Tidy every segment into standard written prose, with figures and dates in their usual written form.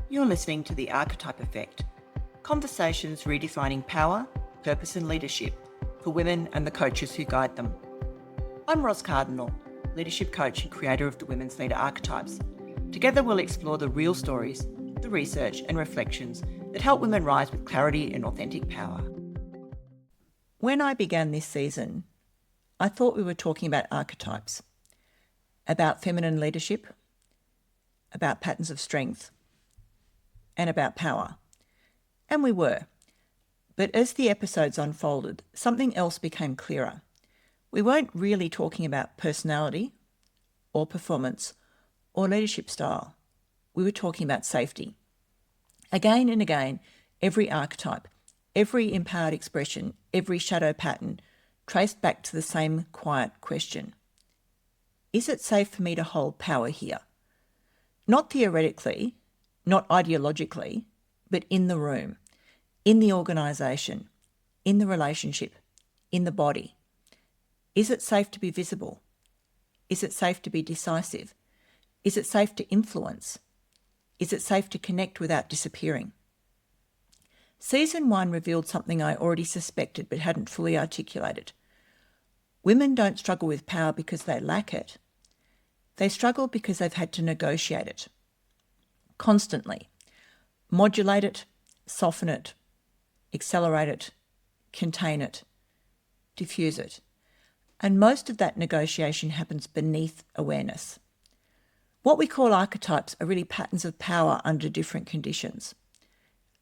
You're listening to the Archetype Effect, conversations redefining power, purpose and leadership for women and the coaches who guide them. I'm Ros Cardinal, leadership coach and creator of the Women's Leader Archetypes. Together we'll explore the real stories, the research and reflections that help women rise with clarity and authentic power. When I began this season, I thought we were talking about archetypes, about feminine leadership, about patterns of strength, and about power. And we were. But as the episodes unfolded, something else became clearer. We weren't really talking about personality or performance or leadership style. We were talking about safety. Again and again, every archetype, every empowered expression, every shadow pattern traced back to the same quiet question. Is it safe for me to hold power here? Not theoretically, not ideologically, but in the room, in the organisation, in the relationship, in the body. Is it safe to be visible? Is it safe to be decisive? Is it safe to influence? Is it safe to connect without disappearing? Season 1 revealed something I already suspected but hadn't fully articulated. Women don't struggle with power because they lack it. They struggle because they've had to negotiate it. Constantly. Modulate it, soften it, accelerate it, contain it, diffuse it. And most of that negotiation happens beneath awareness. What we call archetypes are really patterns of power under different conditions.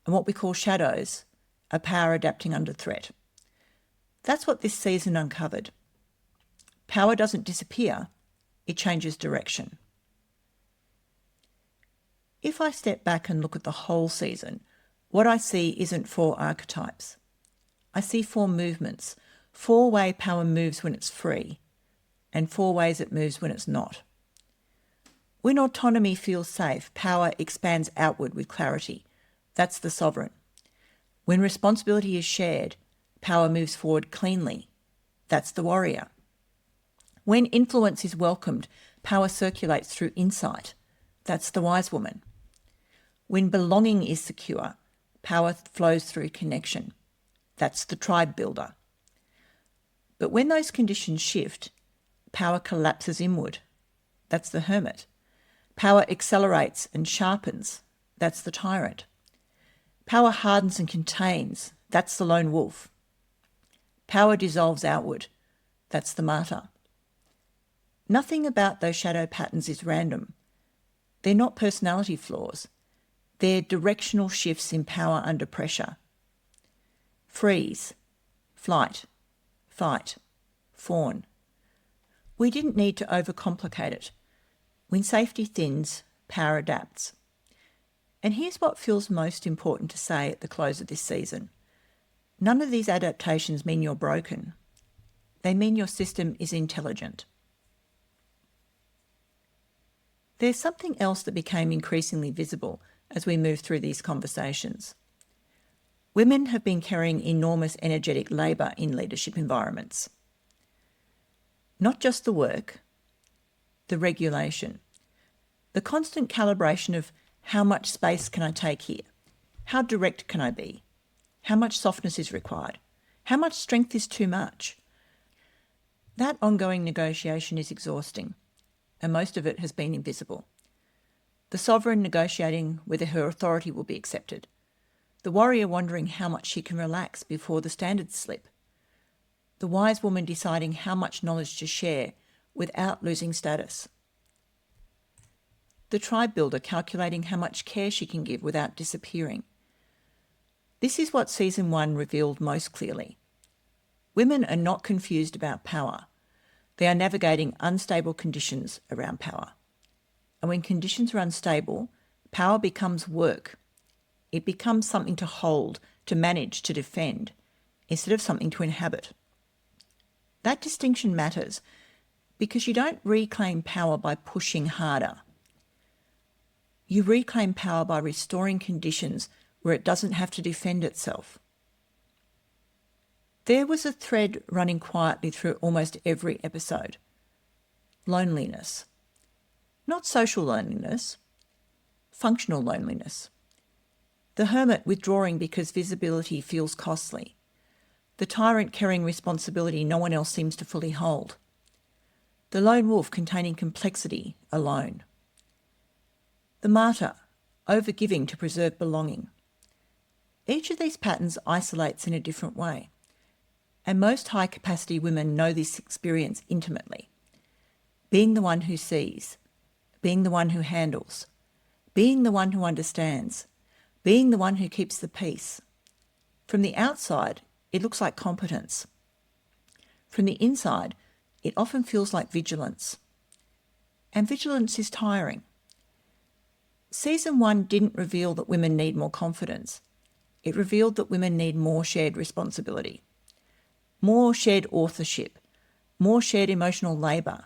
And what we call shadows are power adapting under threat. That's what this season uncovered. Power doesn't disappear, it changes direction. If I step back and look at the whole season, what I see isn't 4 archetypes. I see 4 movements, 4 ways power moves when it's free, and 4 ways it moves when it's not. When autonomy feels safe, power expands outward with clarity. That's the sovereign. When responsibility is shared, power moves forward cleanly. That's the warrior. When influence is welcomed, power circulates through insight. That's the wise woman. When belonging is secure, power flows through connection. That's the tribe builder. But when those conditions shift, power collapses inward. That's the hermit. Power accelerates and sharpens. That's the tyrant. Power hardens and contains. That's the lone wolf. Power dissolves outward. That's the martyr. Nothing about those shadow patterns is random. They're not personality flaws. They're directional shifts in power under pressure. Freeze, flight, fight, fawn. We didn't need to overcomplicate it. When safety thins, power adapts. And here's what feels most important to say at the close of this season. None of these adaptations mean you're broken. They mean your system is intelligent. There's something else that became increasingly visible as we move through these conversations. Women have been carrying enormous energetic labour in leadership environments. Not just the work, the regulation, the constant calibration of how much space can I take here? How direct can I be? How much softness is required? How much strength is too much? That ongoing negotiation is exhausting, and most of it has been invisible. The sovereign negotiating whether her authority will be accepted. The warrior wondering how much she can relax before the standards slip. The wise woman deciding how much knowledge to share without losing status. The tribe builder calculating how much care she can give without disappearing. This is what season 1 revealed most clearly. Women are not confused about power. They are navigating unstable conditions around power. And when conditions are unstable, power becomes work. It becomes something to hold, to manage, to defend, instead of something to inhabit. That distinction matters because you don't reclaim power by pushing harder. You reclaim power by restoring conditions where it doesn't have to defend itself. There was a thread running quietly through almost every episode. Loneliness. Not social loneliness, functional loneliness. The hermit withdrawing because visibility feels costly. The tyrant carrying responsibility no one else seems to fully hold. The lone wolf containing complexity alone. The martyr, overgiving to preserve belonging. Each of these patterns isolates in a different way, and most high-capacity women know this experience intimately. Being the one who sees, being the one who handles, being the one who understands, being the one who keeps the peace. From the outside, it looks like competence. From the inside, it often feels like vigilance. And vigilance is tiring. Season 1 didn't reveal that women need more confidence. It revealed that women need more shared responsibility, more shared authorship, more shared emotional labour,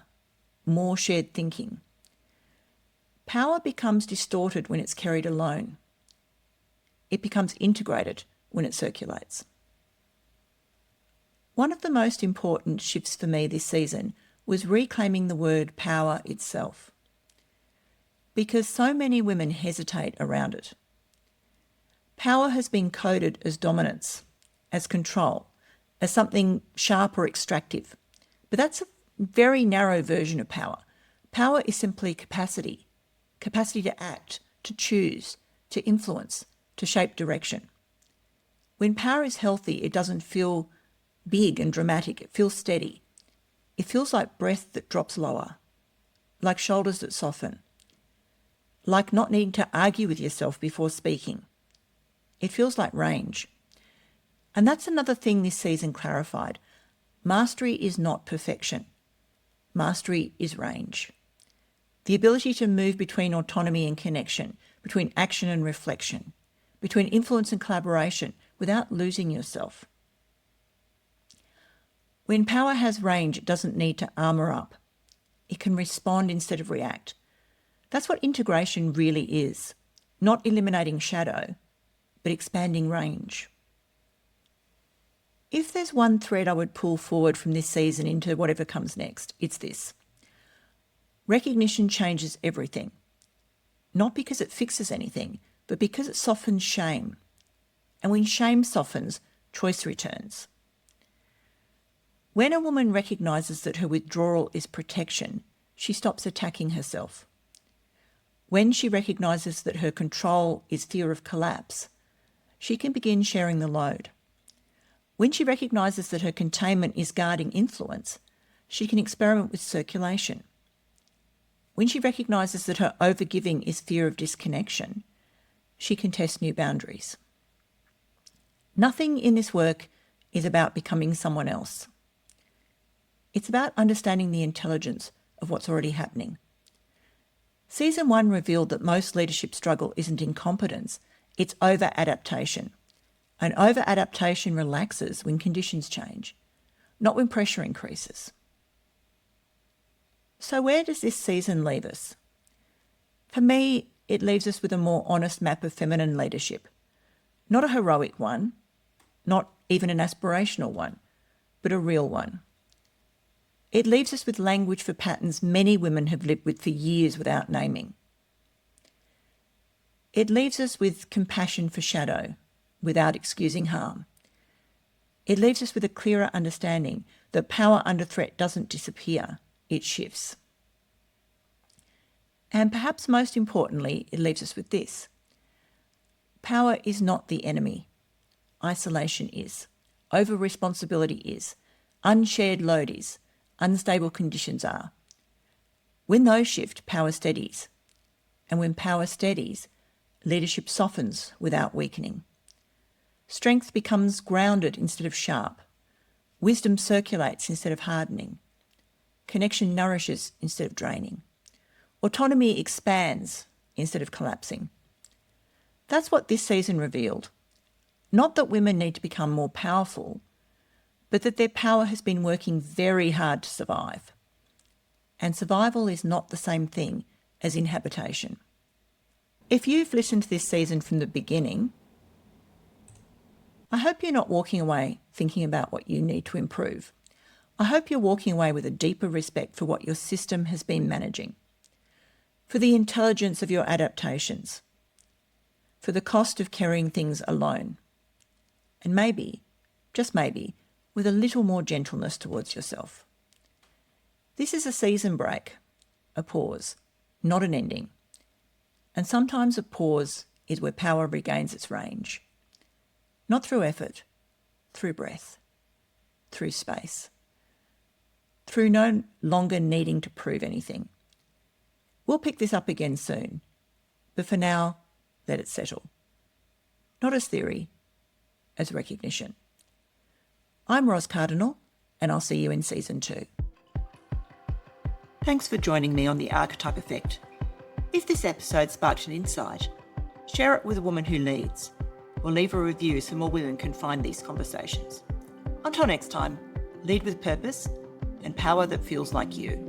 more shared thinking. Power becomes distorted when it's carried alone. It becomes integrated when it circulates. One of the most important shifts for me this season was reclaiming the word power itself, because so many women hesitate around it. Power has been coded as dominance, as control, as something sharp or extractive. But that's a very narrow version of power. Power is simply capacity to act, to choose, to influence, to shape direction. When power is healthy, it doesn't feel big and dramatic. It feels steady. It feels like breath that drops lower, like shoulders that soften, like not needing to argue with yourself before speaking. It feels like range. And that's another thing this season clarified. Mastery is not perfection. Mastery is range. The ability to move between autonomy and connection, between action and reflection, between influence and collaboration without losing yourself. When power has range, it doesn't need to armour up. It can respond instead of react. That's what integration really is. Not eliminating shadow, but expanding range. If there's one thread I would pull forward from this season into whatever comes next, it's this. Recognition changes everything. Not because it fixes anything, but because it softens shame. And when shame softens, choice returns. When a woman recognises that her withdrawal is protection, she stops attacking herself. When she recognises that her control is fear of collapse, she can begin sharing the load. When she recognises that her containment is guarding influence, she can experiment with circulation. When she recognises that her overgiving is fear of disconnection, she can test new boundaries. Nothing in this work is about becoming someone else. It's about understanding the intelligence of what's already happening. Season 1 revealed that most leadership struggle isn't incompetence, it's over-adaptation. And over-adaptation relaxes when conditions change, not when pressure increases. So where does this season leave us? For me, it leaves us with a more honest map of feminine leadership. Not a heroic one, not even an aspirational one, but a real one. It leaves us with language for patterns many women have lived with for years without naming. It leaves us with compassion for shadow, without excusing harm. It leaves us with a clearer understanding that power under threat doesn't disappear, it shifts. And perhaps most importantly, it leaves us with this. Power is not the enemy. Isolation is. Over-responsibility is. Unshared load is. Unstable conditions are. When those shift, power steadies. And when power steadies, leadership softens without weakening. Strength becomes grounded instead of sharp. Wisdom circulates instead of hardening. Connection nourishes instead of draining. Autonomy expands instead of collapsing. That's what this season revealed. Not that women need to become more powerful, but that their power has been working very hard to survive. And survival is not the same thing as inhabitation. If you've listened to this season from the beginning, I hope you're not walking away thinking about what you need to improve. I hope you're walking away with a deeper respect for what your system has been managing, for the intelligence of your adaptations, for the cost of carrying things alone. And maybe, just maybe, with a little more gentleness towards yourself. This is a season break, a pause, not an ending. And sometimes a pause is where power regains its range. Not through effort, through breath, through space, through no longer needing to prove anything. We'll pick this up again soon, but for now, let it settle. Not as theory, as recognition. I'm Ros Cardinal, and I'll see you in Season 2. Thanks for joining me on the Archetype Effect. If this episode sparked an insight, share it with a woman who leads, or leave a review so more women can find these conversations. Until next time, lead with purpose and power that feels like you.